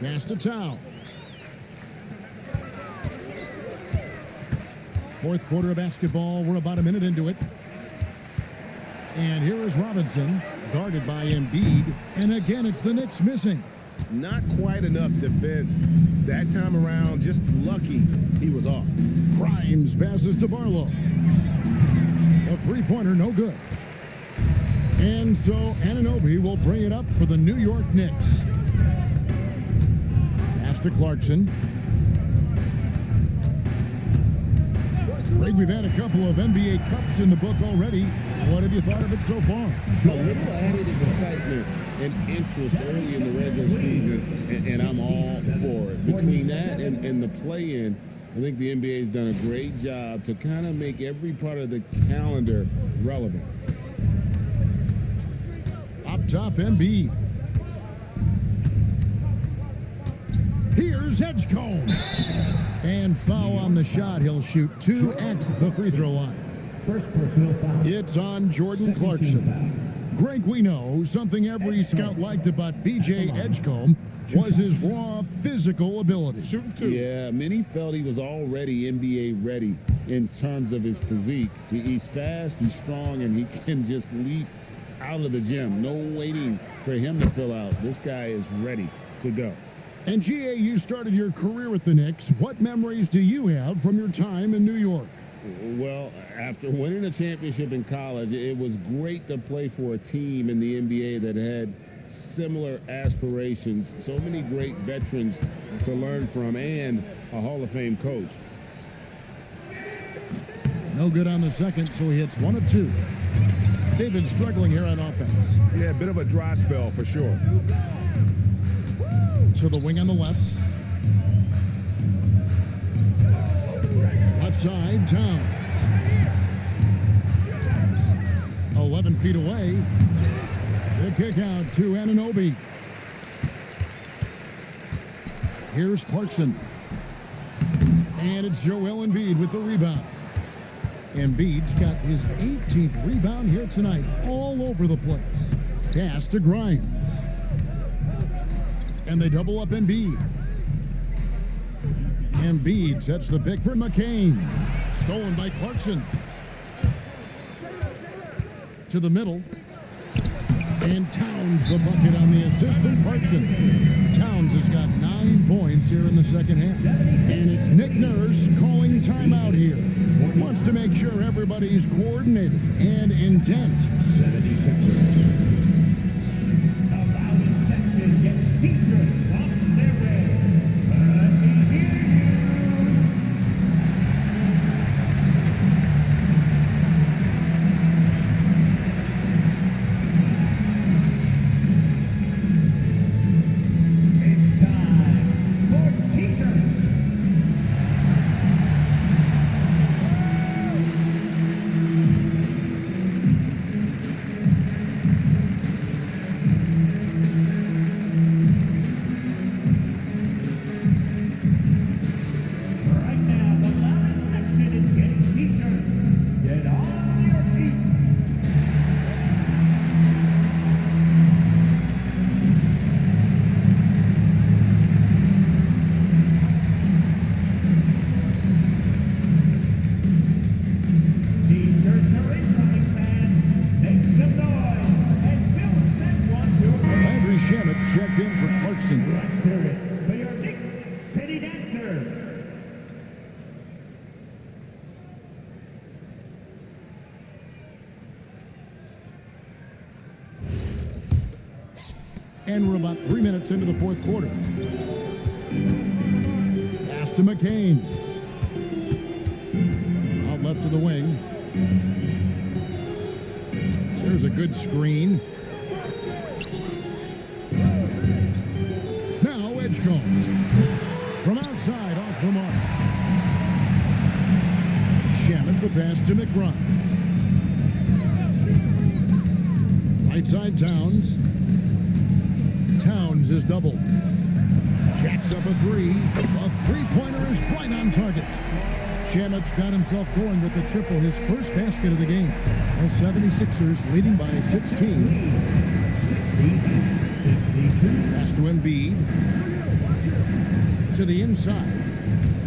Pass to Towns. Fourth quarter of basketball. We're about a minute into it. And here is Robinson, guarded by Embiid. And again, it's the Knicks missing. Not quite enough defense. That time around, just lucky he was off. Grimes passes to Barlow. A three-pointer, no good. And so Anunoby will bring it up for the New York Knicks. Pass to Clarkson. Greg, we've had a couple of NBA Cups in the book already. What have you thought of it so far? A little added excitement and interest early in the regular season, and I'm all for it. Between that and the play-in, I think the NBA's done a great job to kind of make every part of the calendar relevant. Up top, Embiid. Here's Edgecombe. And foul on the shot. He'll shoot 2 at the free throw line. First personal foul. It's on Jordan Clarkson. Greg, we know something every scout liked about VJ Edgecombe was his raw physical ability. Shooting 2. Yeah, many felt he was already NBA ready in terms of his physique. He's fast, he's strong, and he can just leap out of the gym. No waiting for him to fill out. This guy is ready to go. And GA, you started your career with the Knicks. What memories do you have from your time in New York? Well, after winning a championship in college, it was great to play for a team in the NBA that had similar aspirations. So many great veterans to learn from, and a Hall of Fame coach. No good on the second, so he hits 1 of 2. They've been struggling here on offense. Yeah, a bit of a dry spell for sure. To the wing on the left. Left side, Towns. 11 feet away. The kick out to Anunoby. Here's Clarkson. And it's Joel Embiid with the rebound. Embiid's got his 18th rebound here tonight, all over the place. Pass to Grimes. And they double up Embiid. Embiid sets the pick for McCain. Stolen by Clarkson. To the middle. And Towns the bucket on the assist from Clarkson. Towns has got 9 points here in the second half. And it's Nick Nurse calling timeout here. Wants to make sure everybody's coordinated and intent. 76ers. Allowing section gets t-shirts on their way. Let me hear you. It's time for t-shirts. And we're about 3 minutes into the fourth quarter. Pass to McCain. Out left to the wing. There's a good screen. Now Edgecombe. From outside, off the mark. Shaman the pass to McBride. Right side Towns. Towns is doubled. Jacks up a three. A three-pointer is right on target. Shaman's got himself going with the triple, his first basket of the game. The 76ers leading by 16. Pass to Embiid. To the inside.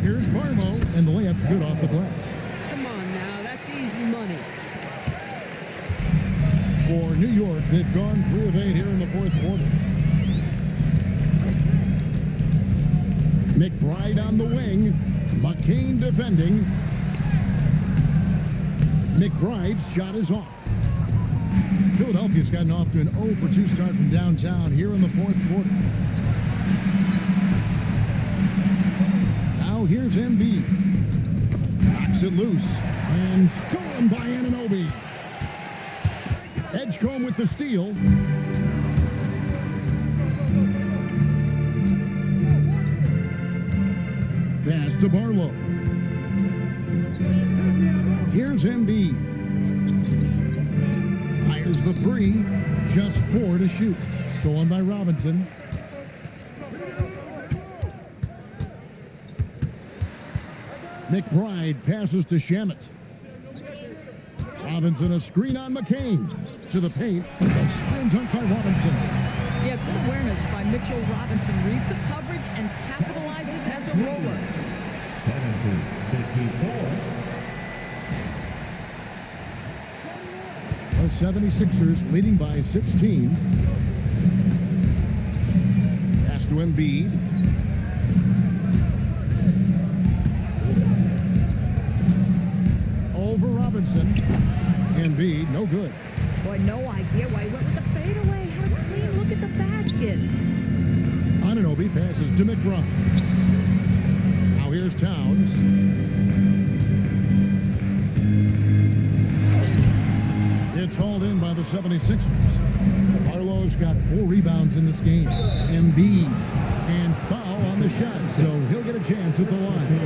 Here's Barlow, and the layup's good off the glass. Come on now, that's easy money. For New York, they've gone 3 of 8 here in the fourth quarter. McBride on the wing. McCain defending. McBride's shot is off. Philadelphia's gotten off to an 0 for 2 start from downtown here in the fourth quarter. Now here's Embiid. Knocks it loose. And stolen by Anunoby. Edgecombe with the steal. Pass to Barlow. Here's Embiid. Fires the three. Just 4 to shoot. Stolen by Robinson. McBride passes to Shamet. Robinson a screen on McCain. To the paint. A slam dunk by Robinson. Yeah, good awareness by Mitchell Robinson. Reads the coverage and capitalizes as a roller. 70-54. The 76ers leading by 16. Pass to Embiid. Over Robinson. Embiid, no good. Boy, no idea why he went with the fadeaway. Had a clean look at the basket. Anunoby passes to McBride. Now here's Towns. It's hauled in by the 76ers. Barlow's got 4 rebounds in this game. Embiid and foul on the shot, so he'll get a chance at the line.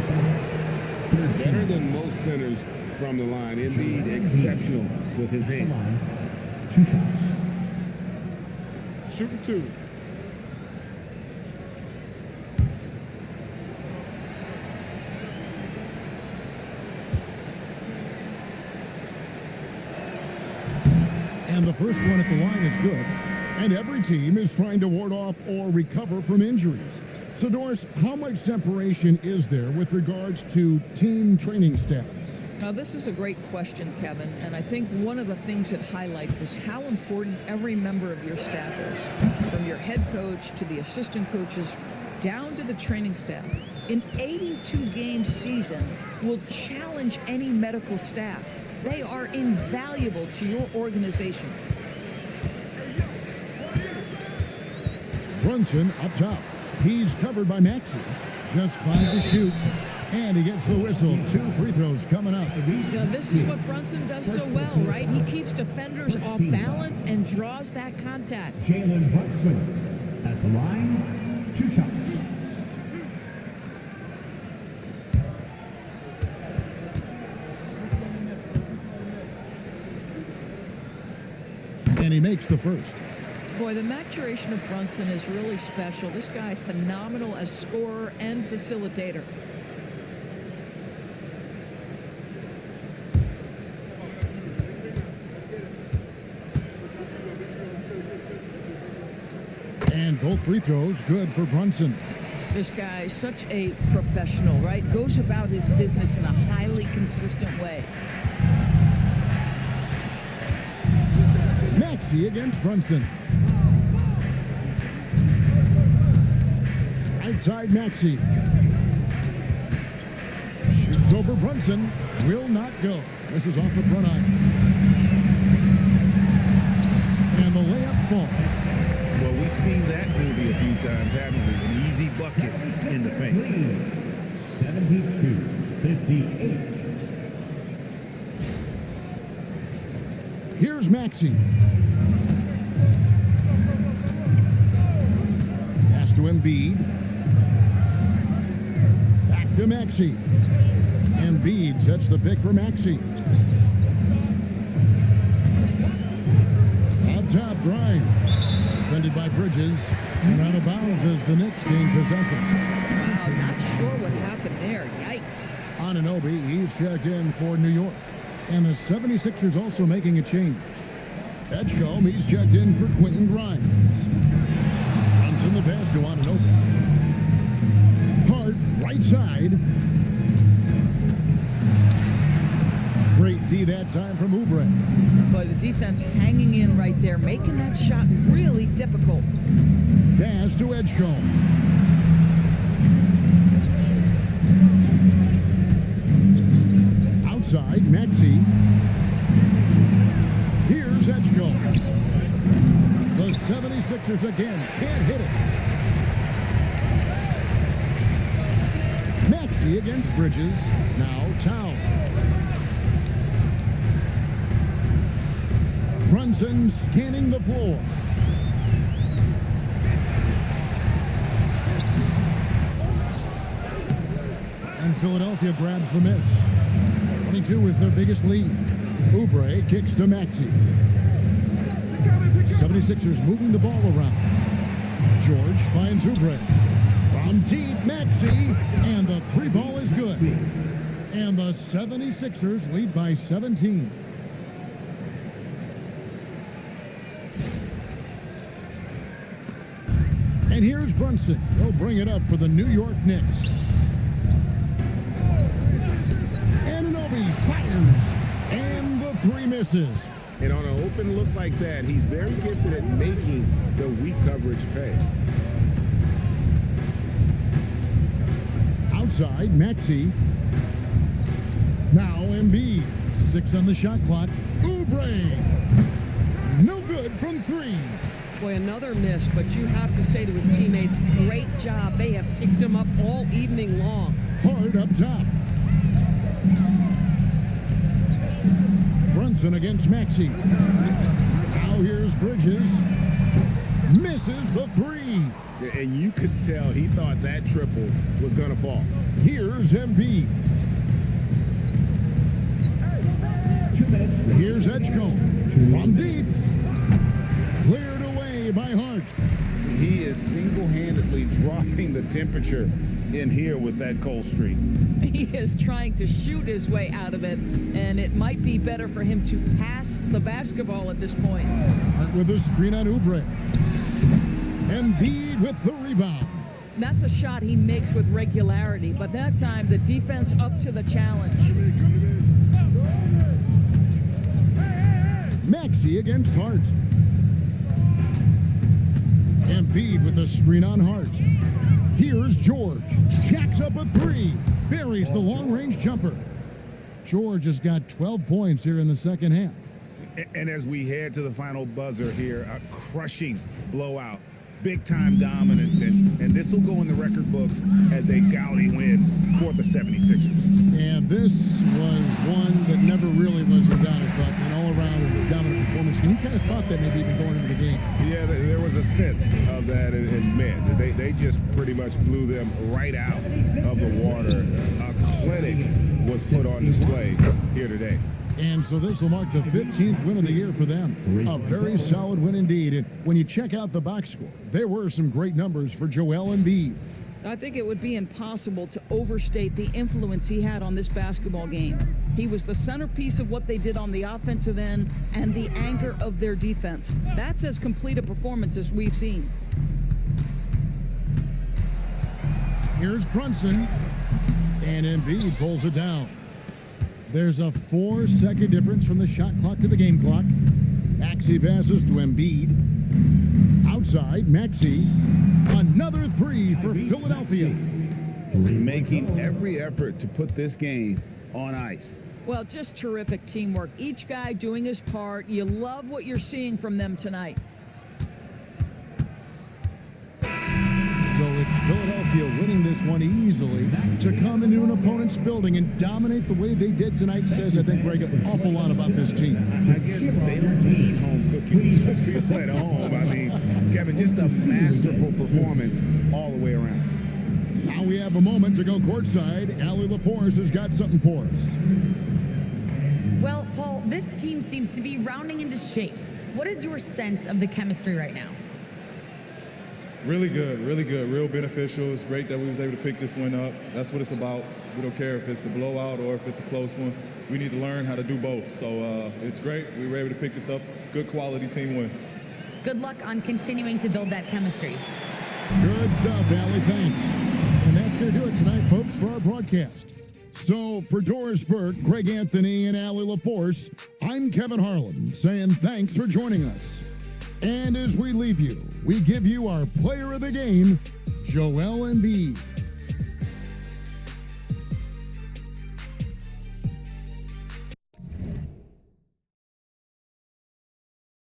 Better than most centers from the line. Embiid exceptional with his hand. 2 shots. Shooting 2. And the first one at the line is good. And every team is trying to ward off or recover from injuries. So, Doris, how much separation is there with regards to team training staffs? Now, this is a great question, Kevin, and I think one of the things it highlights is how important every member of your staff is, from your head coach to the assistant coaches, down to the training staff. An 82-game season will challenge any medical staff. They are invaluable to your organization. Brunson up top. He's covered by Maxey. Just 5 to shoot. And he gets the whistle. 2 free throws coming up. Now, this is what Brunson does so well, right? He keeps defenders off balance and draws that contact. Jalen Brunson at the line. 2 shots. And he makes the first. Boy, the maturation of Brunson is really special. This guy, phenomenal as scorer and facilitator. And both free throws good for Brunson. This guy is such a professional, right? Goes about his business in a highly consistent way. Maxey against Brunson. Right side Maxey. Shoots over Brunson. Will not go. This is off the front eye. And the layup falls. Well, we seen that movie a few times, haven't we? An easy bucket in the paint. 72-58. Here's Maxey. Pass to Embiid. Back to Maxey. Embiid sets the pick for Maxey. Up top, Grimes. Defended by Bridges. And out of bounds as the Knicks gain possession. Wow, not sure what happened there. Yikes. Anunoby, he's checked in for New York. And the 76ers also making a change. Edgecombe, he's checked in for Quentin Grimes. Runs in the pass to Anunoby. Hart, right side. Great D that time from Oubre. But the defense hanging in right there, making that shot really difficult. Pass to Edgecombe. Outside, Maxey. Here's Edgecombe. The 76ers again can't hit it. Maxey against Bridges. Now Towns. Brunson scanning the floor. And Philadelphia grabs the miss. 22 is their biggest lead. Oubre kicks to Maxey. 76ers moving the ball around. George finds Oubre. From deep, Maxey. And the three ball is good. And the 76ers lead by 17. And here's Brunson. He'll bring it up for the New York Knicks. Anunoby fires. And the three misses. And on an open look like that, he's very gifted at making the weak coverage pay. Outside, Maxey. Now Embiid. 6 on the shot clock. Oubre. No good from 3. Boy, another miss, but you have to say to his teammates, great job. They have picked him up all evening long. Hard up top. Brunson against Maxey. Now here's Bridges. Misses the 3. And you could tell he thought that triple was going to fall. Here's Embiid. Here's Edgecombe. From deep. Cleared away by Hart. He is single-handedly dropping the temperature in here with that cold streak. He is trying to shoot his way out of it, and it might be better for him to pass the basketball at this point. Hart with a screen on Oubre. Embiid with the rebound. That's a shot he makes with regularity, but that time the defense up to the challenge. Maxey against Hart. Embiid with a screen on Hart. Here's George. Jacks up a 3. Buries the long-range jumper. George has got 12 points here in the second half. And as we head to the final buzzer here, a crushing blowout. Big-time dominance, and this will go in the record books as a gaudy win for the 76ers. And this was one that never really was a doubt, but an all-around dominant performance. And you kind of thought that maybe even going into the game. Yeah, there was a sense of that, and man, they just pretty much blew them right out of the water. A clinic was put on display here today. And so this will mark the 15th win of the year for them. A very solid win indeed. And when you check out the box score, there were some great numbers for Joel Embiid. I think it would be impossible to overstate the influence he had on this basketball game. He was the centerpiece of what they did on the offensive end and the anchor of their defense. That's as complete a performance as we've seen. Here's Brunson. And Embiid pulls it down. There's a 4-second difference from the shot clock to the game clock. Maxey passes to Embiid. Outside, Maxey. Another 3 for Philadelphia. Making every effort to put this game on ice. Well, just terrific teamwork. Each guy doing his part. You love what you're seeing from them tonight. So it's Philadelphia winning this one easily. To come into an opponent's building and dominate the way they did tonight says, I think, Greg, an awful lot about this team. I guess they don't need home cooking to feel at home. I mean, Kevin, just a masterful performance all the way around. Now we have a moment to go courtside. Allie LaForce has got something for us. Well, Paul, this team seems to be rounding into shape. What is your sense of the chemistry right now? Really good, real beneficial. It's great that we was able to pick this one up. That's what it's about. We don't care if it's a blowout or if it's a close one. We need to learn how to do both. So it's great. We were able to pick this up. Good quality team win. Good luck on continuing to build that chemistry. Good stuff, Allie. Thanks. And that's going to do it tonight, folks, for our broadcast. So for Doris Burke, Greg Anthony, and Allie LaForce, I'm Kevin Harlan saying thanks for joining us. And as we leave you, we give you our player of the game, Joel Embiid.